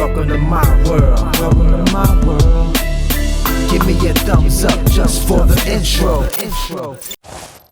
Welcome to my world. Welcome to my world. Give me a thumbs up just for the intro.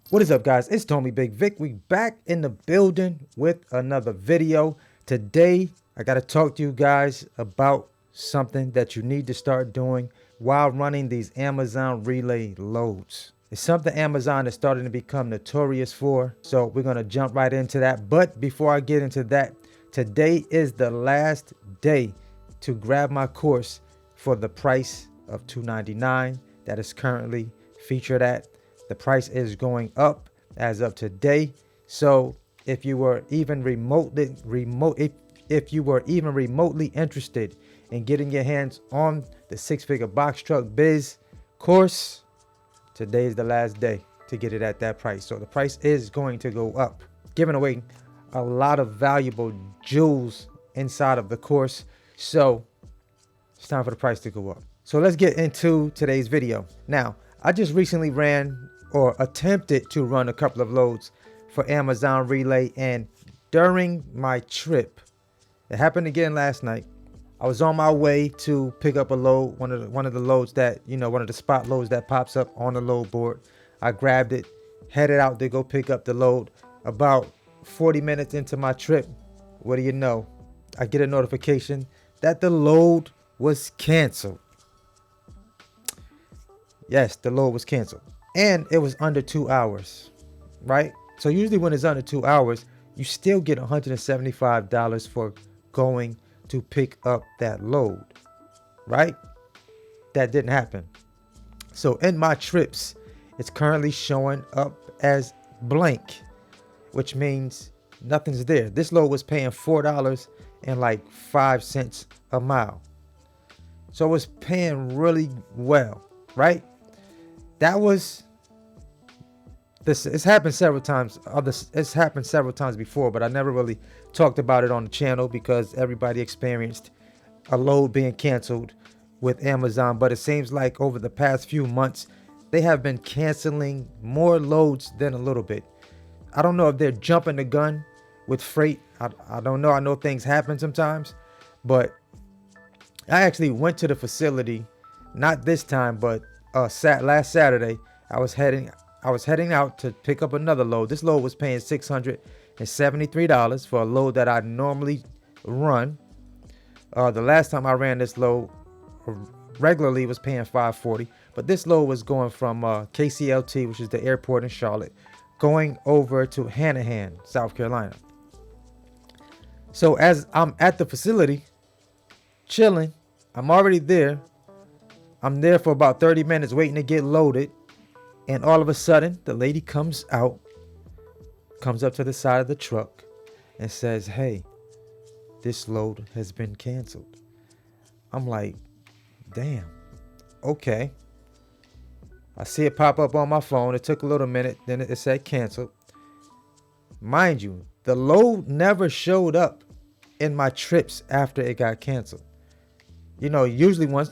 What is up, guys? It's Tommy Bigg Vic. We back in the building with another video. Today, I got to talk to you guys about something that you need to start doing while running these Amazon relay loads. It's something Amazon is starting to become notorious for. So we're going to jump right into that. But before I get into that, today is the last day to grab my course for the price of $299 that is currently featured at. The price is going up as of today. So if you were even remotely interested in getting your hands on the 6-figure box truck biz course, today is the last day to get it at that price. So the price is going to go up, giving away a lot of valuable jewels inside of the course. So it's time for the price to go up. So let's get into today's video. Now, I just recently ran or attempted to run a couple of loads for Amazon Relay, and during my trip, it happened again last night. I was on my way to pick up a load, one of the loads that, one of the spot loads that pops up on the load board. I grabbed it, headed out to go pick up the load. About 40 minutes into my trip, what do you know? I get a notification that the load was canceled. Yes, the load was canceled. And it was under 2 hours, right? So usually when it's under 2 hours, you still get $175 for going to pick up that load, right? That didn't happen. So in my trips, it's currently showing up as blank, which means nothing's there. This load was paying $4.05 a mile. So it was paying really well, right? That was this. It's happened several times. It's happened several times before, but I never really talked about it on the channel because everybody experienced a load being canceled with Amazon. But it seems like over the past few months, they have been canceling more loads than a little bit. I don't know if they're jumping the gun with freight. I don't know. I know things happen sometimes, but I actually went to the facility, not this time, but last Saturday. I was heading out to pick up another load. This load was paying $673 for a load that I normally run. The last time I ran this load regularly was paying $540, but this load was going from KCLT, which is the airport in Charlotte, going over to Hanahan, South Carolina. So as I'm at the facility, chilling, I'm already there. I'm there for about 30 minutes waiting to get loaded. And all of a sudden, the lady comes up to the side of the truck and says, "Hey, this load has been canceled." I'm like, damn, okay. I see it pop up on my phone. It took a little minute. Then it said canceled. Mind you, the load never showed up in my trips after it got canceled. Usually when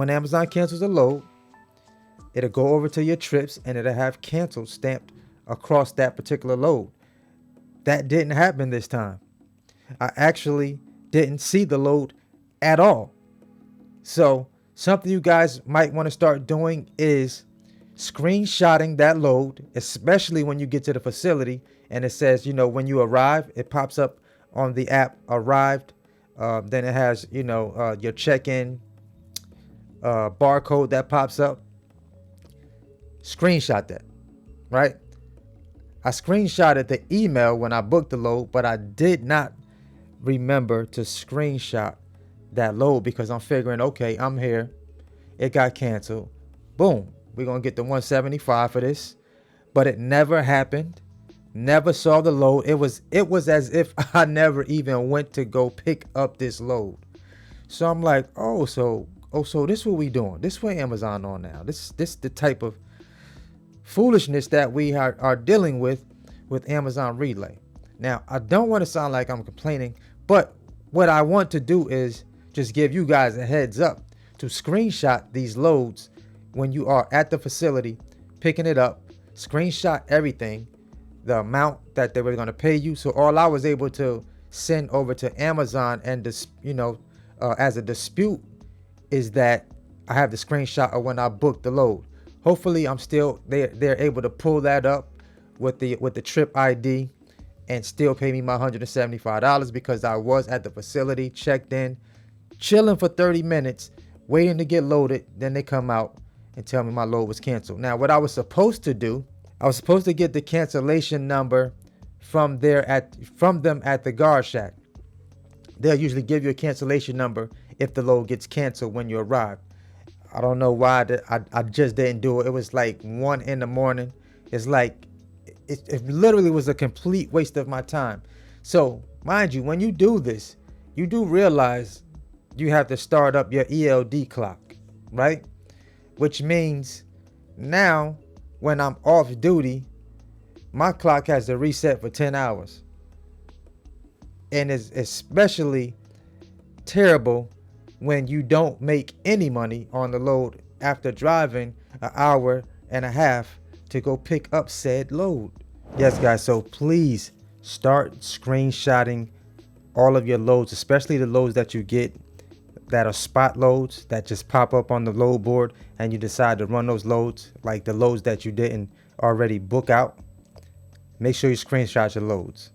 Amazon cancels a load, it'll go over to your trips and it'll have canceled stamped across that particular load. That didn't happen this time. I actually didn't see the load at all. So something you guys might want to start doing is screenshotting that load, especially when you get to the facility and it says, when you arrive, it pops up on the app, arrived. Then it has, your check-in barcode that pops up. Screenshot that, right? I screenshotted the email when I booked the load, but I did not remember to screenshot that load because I'm figuring, okay, I'm here. It got canceled. Boom. We're going to get the $175 for this. But it never happened. Never saw the load. It was as if I never even went to go pick up this load. So I'm like, so this is what we doing. This is what Amazon on now. This the type of foolishness that we are dealing with Amazon Relay. Now, I don't want to sound like I'm complaining, but what I want to do is just give you guys a heads up to screenshot these loads when you are at the facility picking it up. Screenshot everything, the amount that they were going to pay you. So all I was able to send over to Amazon and as a dispute is that I have the screenshot of when I booked the load. Hopefully they're able to pull that up with the trip ID and still pay me my $175 because I was at the facility, checked in, chilling for 30 minutes, waiting to get loaded. Then they come out and tell me my load was canceled. Now, what I was supposed to do, I was supposed to get the cancellation number from them at the guard shack. They'll usually give you a cancellation number if the load gets canceled when you arrive. I don't know why I just didn't do it. It was like 1 in the morning. It's like, it literally was a complete waste of my time. So, mind you, when you do this, you do realize you have to start up your ELD clock, right? Which means now when I'm off duty, my clock has to reset for 10 hours. And it's especially terrible when you don't make any money on the load after driving an hour and a half to go pick up said load. Yes, guys, so please start screenshotting all of your loads, especially the loads that you get that are spot loads that just pop up on the load board and you decide to run those loads, like the loads that you didn't already book out. Make sure you screenshot your loads,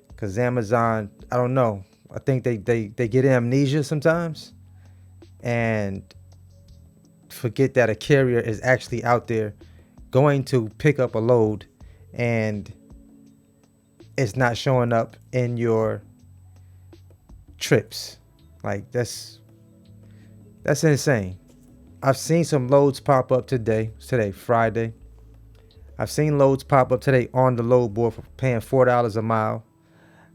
because Amazon, I don't know, I think they get amnesia sometimes and forget that a carrier is actually out there going to pick up a load and it's not showing up in your trips. Like, that's insane. I've seen some loads pop up today. It's today, Friday. I've seen loads pop up today on the load board for paying $4 a mile.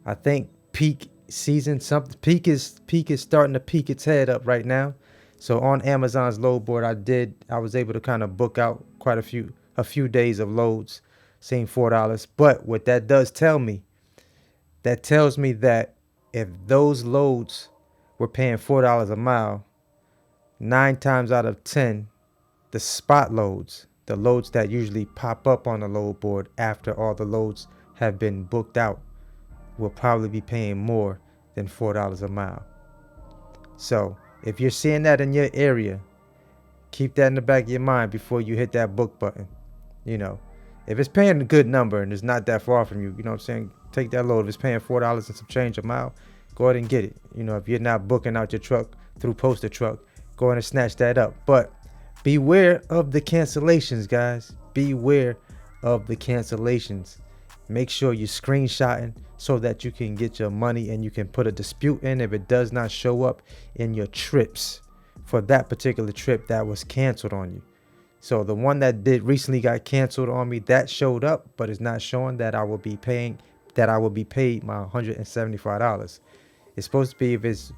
I think peak season, peak is starting to peak its head up right now. So on Amazon's load board, I was able to kind of book out quite a few days of loads, seeing $4. But what that does tell me, that tells me that if those loads were paying $4 a mile, 9 times out of 10, the spot loads, the loads that usually pop up on the load board after all the loads have been booked out, will probably be paying more than $4 a mile. So if you're seeing that in your area, keep that in the back of your mind before you hit that book button. You know, if it's paying a good number and it's not that far from you, you know what I'm saying, take that load. If it's paying $4 and some change a mile, go ahead and get it. You know, if you're not booking out your truck through Poster Truck, go ahead and snatch that up. But beware of the cancellations, guys. Beware of the cancellations. Make sure you're screenshotting so that you can get your money and you can put a dispute in if it does not show up in your trips for that particular trip that was canceled on you. So the one that recently got canceled on me, that showed up, but it's not showing that I will be paid my $175. It's supposed to be if it's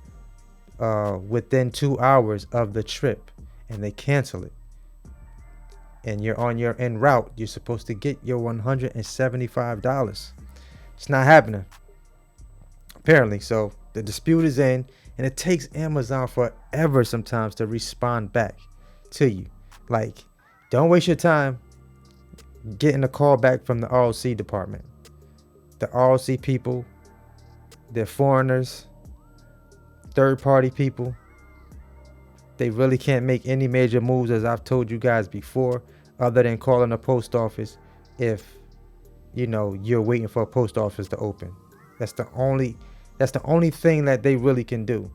within 2 hours of the trip and they cancel it and you're on your en route, you're supposed to get your $175. It's not happening, apparently. So the dispute is in, and it takes Amazon forever sometimes to respond back to you. Like, don't waste your time getting a call back from the ROC department. The ROC people, they're foreigners, third-party people. They really can't make any major moves, as I've told you guys before, other than calling the post office if, you know, you're waiting for a post office to open. That's the only thing that they really can do,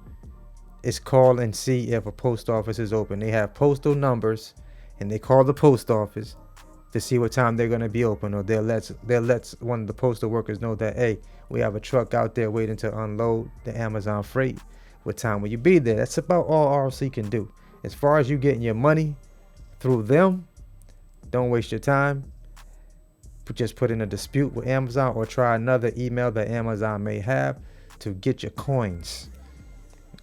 is call and see if a post office is open. They have postal numbers and they call the post office to see what time they're going to be open, or they'll let one of the postal workers know that, hey, we have a truck out there waiting to unload the Amazon freight. What time will you be there? That's about all ROC can do. As far as you getting your money through them, don't waste your time. Just put in a dispute with Amazon or try another email that Amazon may have to get your coins.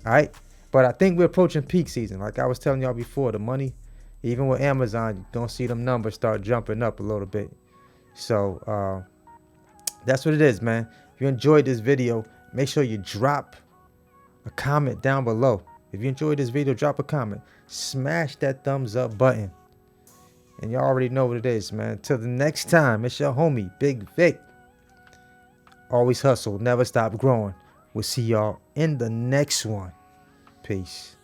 All right. But I think we're approaching peak season. Like I was telling y'all before, the money, even with Amazon, you're going to see them numbers start jumping up a little bit. So that's what it is, man. If you enjoyed this video, make sure you drop a comment down below. If you enjoyed this video, drop a comment. Smash that thumbs up button. And y'all already know what it is, man. Till the next time, it's your homie, Bigg Vic. Always hustle, never stop growing. We'll see y'all in the next one. Peace.